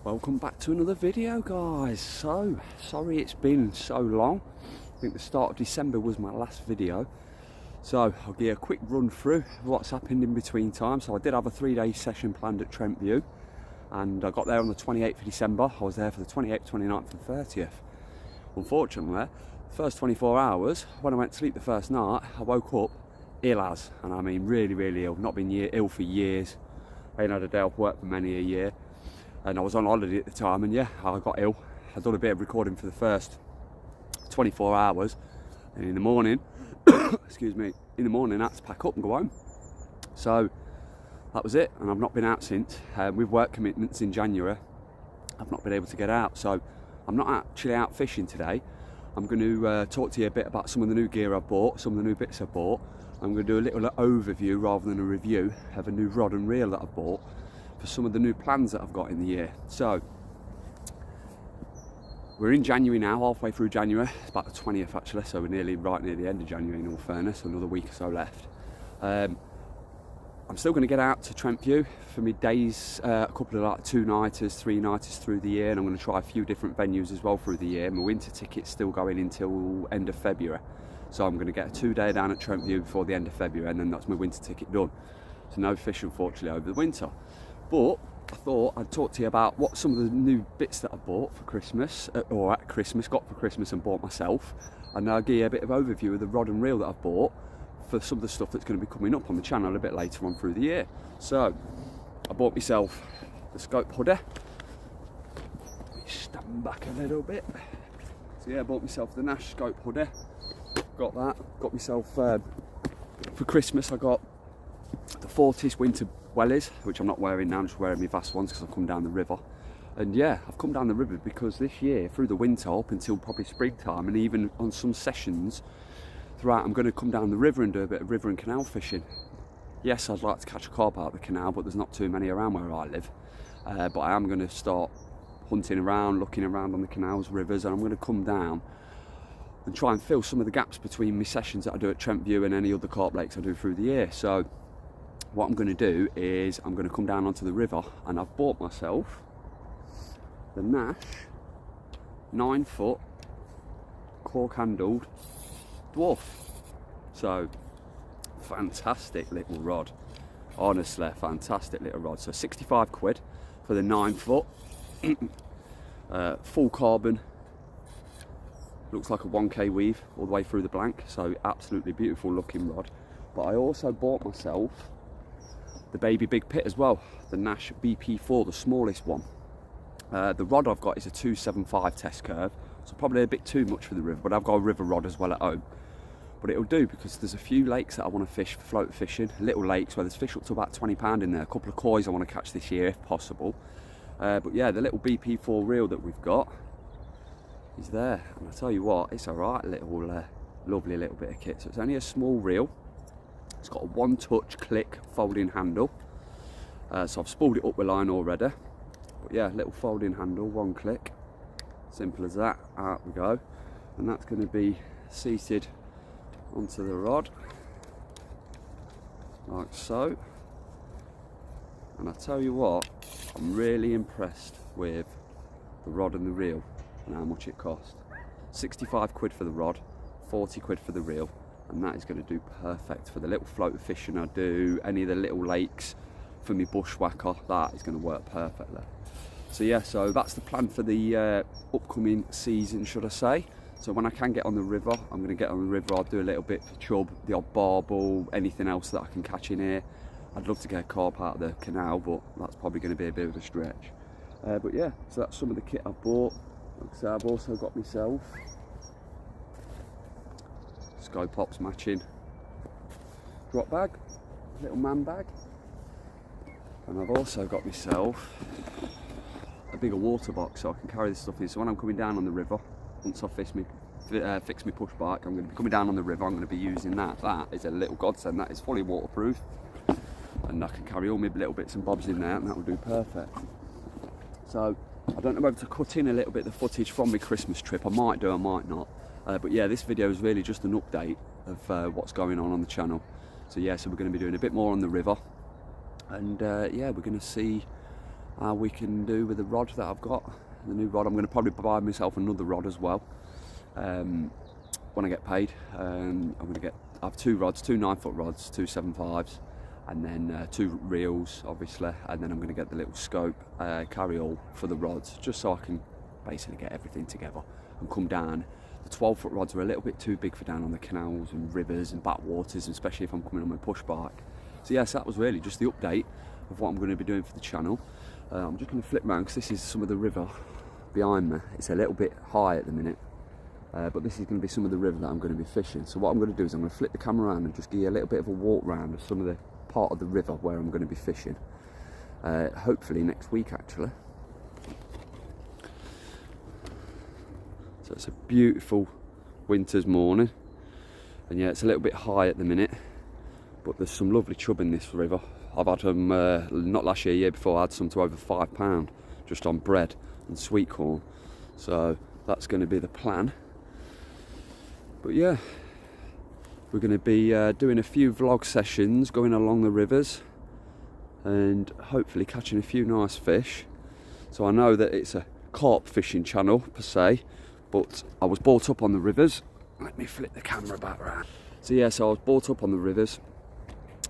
Welcome back to another video, guys. So sorry it's been so long. I think the start of December was my last video, so I'll give you a quick run through of what's happened in between time. So I did have a 3-day session planned at Trent View, and I got there on the 28th of December. I was there for the 28th, 29th and 30th. Unfortunately, the first 24 hours, when I went to sleep the first night, I woke up ill as, and I mean really ill. Not been ill for years. I ain't had a day off work for many a year. And I was on holiday at the time, and yeah, I got ill. I'd done a bit of recording for the first 24 hours, and in the morning, excuse me, in the morning I had to pack up and go home. So that was it, and I've not been out since. With work commitments in January, I've not been able to get out. So I'm not actually out fishing today. I'm going to talk to you a bit about some of the new gear I've bought, some of the new bits I've bought. I'm going to do a little overview rather than a review of a new rod and reel that I've bought for some of the new plans that I've got in the year. So we're in January now, halfway through January. It's about the 20th actually, so we're nearly right near the end of January in all fairness, another week or so left. I'm still going to get out to Trent View for my days, a couple of like 2-nighters, 3-nighters through the year, and I'm going to try a few different venues as well through the year. My winter ticket's still going until end of February, so I'm going to get a 2-day down at Trent View before the end of February, and then that's my winter ticket done. So no fish unfortunately over the winter. But I thought I'd talk to you about what some of the new bits that I bought for Christmas, or at Christmas, got for Christmas and bought myself. And I'll give you a bit of overview of the rod and reel that I've bought for some of the stuff that's going to be coming up on the channel a bit later on through the year. So I bought myself the scope hoodie. Let me stand back a little bit. So yeah, I bought myself the Nash scope hoodie. Got that. Got myself, for Christmas I got the Fortis winter wellies, which I'm not wearing now. I'm just wearing my vast ones because I've come down the river. And yeah, I've come down the river because this year, through the winter up until probably springtime, and even on some sessions throughout, I'm going to come down the river and do a bit of river and canal fishing. Yes, I'd like to catch a carp out of the canal, but there's not too many around where I live. But I am going to start hunting around, looking around on the canals, rivers, and I'm going to come down and try and fill some of the gaps between my sessions that I do at Trent View and any other carp lakes I do through the year. So what I'm going to do is I'm going to come down onto the river, and I've bought myself the Nash 9-foot cork handled dwarf. So fantastic little rod, honestly fantastic little rod. So 65 quid for the 9-foot. Full carbon, looks like a 1K weave all the way through the blank, so absolutely beautiful looking rod. But I also bought myself the baby big pit as well, the Nash bp4, the smallest one. The rod I've got is a 275 test curve, so probably a bit too much for the river, but I've got a river rod as well at home. But it'll do because there's a few lakes that I want to fish for float fishing, little lakes where there's fish up to about 20 pound in there, a couple of kois I want to catch this year if possible. But yeah, the little bp4 reel that we've got is there, and I tell you what, it's a right little lovely little bit of kit. So it's only a small reel. It's got a one-touch click folding handle, so I've spooled it up with line already. But yeah, little folding handle, one click, simple as that. Out we go, and that's going to be seated onto the rod like so. And I tell you what, I'm really impressed with the rod and the reel and how much it cost. 65 quid for the rod, 40 quid for the reel. And that is going to do perfect for the little float fishing I do, any of the little lakes for me bushwhacker. That is going to work perfectly. So yeah, so that's the plan for the upcoming season, should I say. So when I can get on the river, I'm going to get on the river. I'll do a little bit for chub, the odd barbel, anything else that I can catch in here. I'd love to get a carp out of the canal, but that's probably going to be a bit of a stretch. But yeah, so that's some of the kit I've bought. Like I said, I've also got myself Sky Pops matching drop bag, little man bag, and I've also got myself a bigger water box so I can carry this stuff in. So when I'm coming down on the river, once I fix my push bike, I'm going to be coming down on the river, I'm going to be using that. That is a little godsend. That is fully waterproof, and I can carry all my little bits and bobs in there, and that will do perfect. So I don't know whether to cut in a little bit of the footage from my Christmas trip. I might do, I might not. But yeah, this video is really just an update of what's going on the channel. So yeah, so we're going to be doing a bit more on the river, and yeah, we're going to see how we can do with the rod that I've got. The new rod, I'm going to probably buy myself another rod as well when I get paid. I have 2 rods, 2 9-foot rods, 2 7.5s, and then 2 reels obviously, and then I'm going to get the little scope carry all for the rods, just so I can basically get everything together and come down. The 12-foot rods are a little bit too big for down on the canals and rivers and backwaters, especially if I'm coming on my push bike. So yes, that was really just the update of what I'm going to be doing for the channel. I'm just going to flip around because this is some of the river behind me. It's a little bit high at the minute, but this is going to be some of the river that I'm going to be fishing. So what I'm going to do is I'm going to flip the camera around and just give you a little bit of a walk round of some of the part of the river where I'm going to be fishing. Hopefully next week actually. So it's a beautiful winter's morning, and yeah, it's a little bit high at the minute, but there's some lovely chub in this river. I've had them, not last year, year before, I had some to over £5 just on bread and sweet corn. So that's going to be the plan. But yeah, we're going to be doing a few vlog sessions going along the rivers and hopefully catching a few nice fish. So I know that it's a carp fishing channel per se, but I was brought up on the rivers. Let me flip the camera back around. So yeah, so I was brought up on the rivers.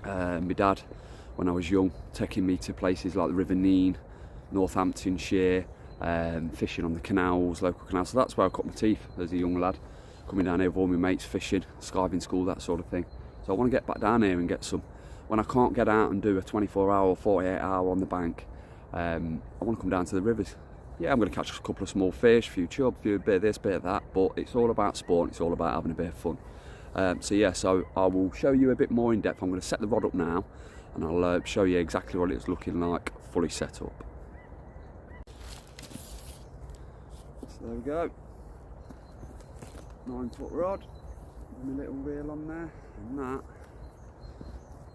My dad, when I was young, taking me to places like the River Nene, Northamptonshire, fishing on the canals, local canals. So that's where I cut my teeth as a young lad, coming down here with all my mates fishing, skiving school, that sort of thing. So I want to get back down here and get some. When I can't get out and do a 24-hour or 48-hour on the bank, I want to come down to the rivers. Yeah, I'm going to catch a couple of small fish, a few chub, a bit of this, bit of that, but it's all about sport, it's all about having a bit of fun. So yeah, so I will show you a bit more in depth. I'm going to set the rod up now, and I'll show you exactly what it's looking like fully set up. So there we go, 9-foot rod, with my little reel on there, and that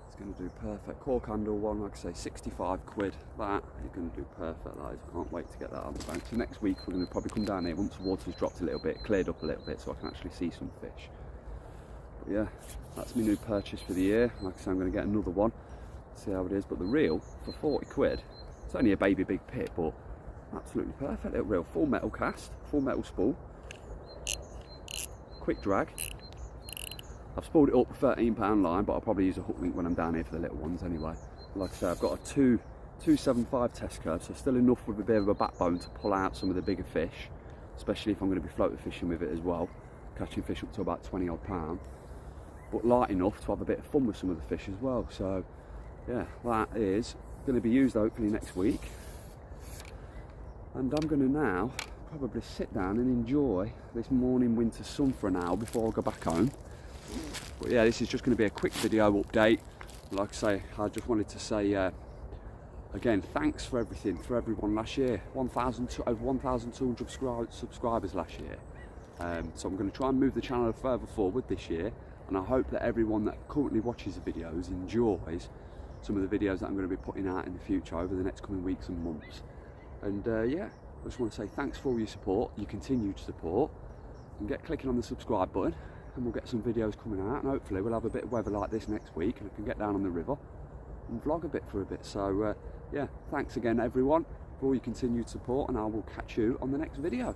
is going to do perfect. Cork handle one, like I say, 65 quid. That is going to do perfect. That is, I can't wait to get that on the bank. So next week we're going to probably come down here once the water's dropped a little bit, cleared up a little bit, so I can actually see some fish. But yeah, that's my new purchase for the year. Like I say, I'm going to get another one, see how it is. But the reel for 40 quid, it's only a baby big pit, but absolutely perfect little reel. Full metal cast, full metal spool, quick drag. I've spooled it up with £13 line, but I'll probably use a hook link when I'm down here for the little ones anyway. Like I say, I've got a 275 test curve, so still enough with a bit of a backbone to pull out some of the bigger fish, especially if I'm going to be floater fishing with it as well, catching fish up to about 20 odd pound, but light enough to have a bit of fun with some of the fish as well. So yeah, that is going to be used hopefully next week, and I'm going to now probably sit down and enjoy this morning winter sun for an hour before I go back home. But yeah, this is just going to be a quick video update. Like I say, I just wanted to say again, thanks for everything, for everyone last year. Over 1,200 subscribers last year. So I'm going to try and move the channel further forward this year, and I hope that everyone that currently watches the videos enjoys some of the videos that I'm going to be putting out in the future over the next coming weeks and months. And yeah, I just want to say thanks for all your support, your continued support, and get clicking on the subscribe button, and we'll get some videos coming out, and hopefully we'll have a bit of weather like this next week, and I can get down on the river and vlog a bit for a bit. So yeah, thanks again everyone for all your continued support, and I will catch you on the next video.